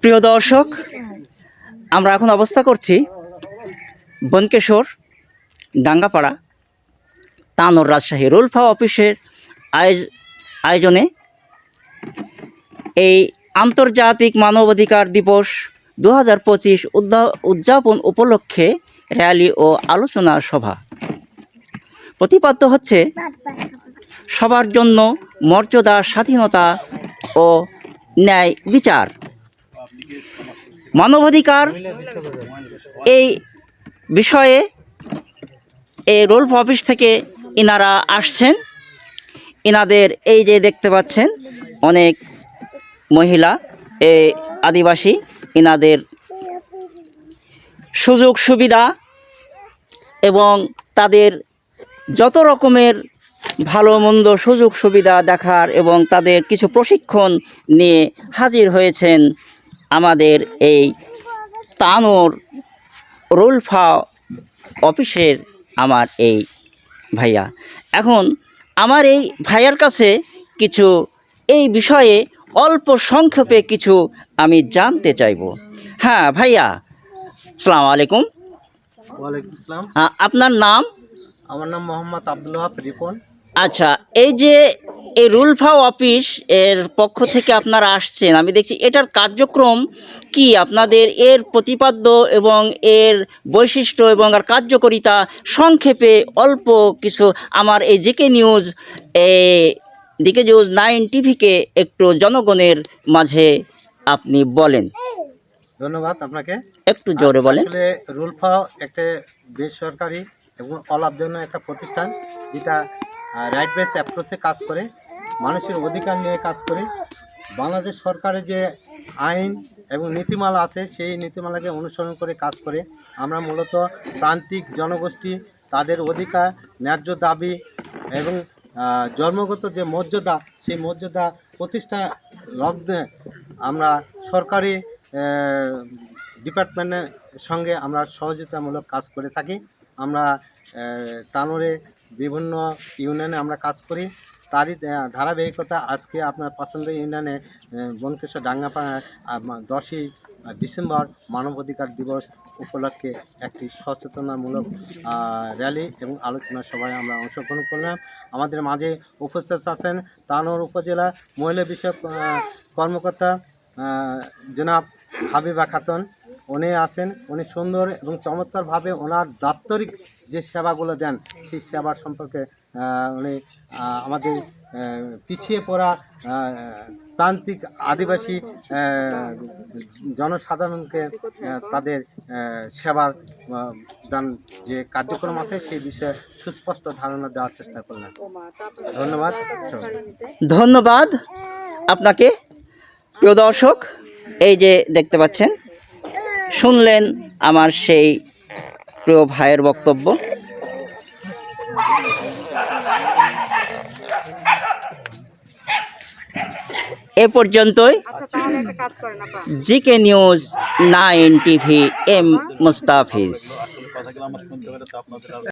প্রিয় দর্শক, আমরা এখন অবস্থা করছি বনকেশ্বর ডাঙ্গাপাড়া তানোর রাজশাহী রুলফা অফিসের আয়োজনে এই আন্তর্জাতিক মানবাধিকার দিবস 2025 উদযাপন উপলক্ষে র্যালি ও আলোচনা সভা। প্রতিপাদ্য হচ্ছে সবার জন্য মর্যাদা, স্বাধীনতা ও ন্যায় বিচার। মানবাধিকার এই বিষয়ে এই রুলফ অফিস থেকে ইনারা আসছেন। ইনাদের এই যে দেখতে পাচ্ছেন অনেক মহিলা আদিবাসী, ইনাদের সুযোগ সুবিধা এবং তাদের যত রকমের ভালো মন্দ সুযোগ সুবিধা দেখার এবং তাদের কিছু প্রশিক্ষণ নিয়ে হাজির হয়েছেন আমাদের এই তানোর রুলফা অফিসের আমার এই ভাইয়া। এখন আমার এই ভাইয়ার কাছে কিছু এই বিষয়ে অল্প সংক্ষেপে কিছু আমি জানতে চাইব। হ্যাঁ ভাইয়া, আসসালামু আলাইকুম। ওয়ালাইকুম আসসালাম। আপনার নাম? আমার নাম মোহাম্মদ আব্দুল ওয়াহাব রিপন। আচ্ছা, এই যে এই রুলফা অফিস এর পক্ষ থেকে আপনারা আসছেন, আমি দেখছি এটার কার্যক্রম কি, আপনাদের এর প্রতিপাদ্য এবং এর বৈশিষ্ট্য এবং আর কার্যকারিতা সংক্ষেপে অল্প কিছু আমার এই জিকে নিউজ 9 টিভিকে একটু জনগণের মাঝে আপনি বলেন। ধন্যবাদ আপনাকে। একটু জোরে বলেন। আসলে রুলফা একটা বেসরকারি এবং অলাভজনক একটা প্রতিষ্ঠান, যেটা রাইট বেস অ্যাপ্রোচে কাজ করে, মানুষের অধিকার নিয়ে কাজ করে। বাংলাদেশ সরকারের যে আইন এবং নীতিমালা আছে, সেই নীতিমালাকে অনুসরণ করে কাজ করে। আমরা মূলত প্রান্তিক জনগোষ্ঠী, তাদের অধিকার, ন্যায্য দাবি এবং জন্মগত যে মর্যাদা, সেই মর্যাদা প্রতিষ্ঠা লগ্নে আমরা সরকারি ডিপার্টমেন্টের সঙ্গে আমরা সহযোগিতামূলক কাজ করে থাকি। আমরা তানোরে বিভিন্ন ইউনিয়নে আমরা কাজ করি। তারই ধারাবাহিকতা আজকে আপনার পছন্দ ইউনিয়নে বনকেশ্বর ডাঙ্গাপাড়া 10ই ডিসেম্বর মানবাধিকার দিবস উপলক্ষে একটি সচেতনামূলক র্যালি এবং আলোচনা সভায় আমরা অংশগ্রহণ করলাম। আমাদের মাঝে উপস্থিত আছেন তানোর উপজেলা মহিলা বিষয়ক কর্মকর্তা জনাব হাবিবা খাতুন। উনি আছেন, উনি সুন্দর এবং চমৎকারভাবে ওনার দাপ্তরিক যে সেবাগুলো দেন, সেই সেবার সম্পর্কে উনি আমাদের পিছিয়ে পড়া প্রান্তিক আদিবাসী জনসাধারণকে তাদের সেবার দান যে কার্যক্রম আছে, সেই বিষয়ে সুস্পষ্ট ধারণা দেওয়ার চেষ্টা করলেন। ধন্যবাদ। ধন্যবাদ আপনাকে। প্রিয় দর্শক, এই যে দেখতে পাচ্ছেন, শুনলেন আমার সেই প্রিয় ভাইয়ের বক্তব্য। এ পর্যন্তই GK News 9 TV, M Mustafiz.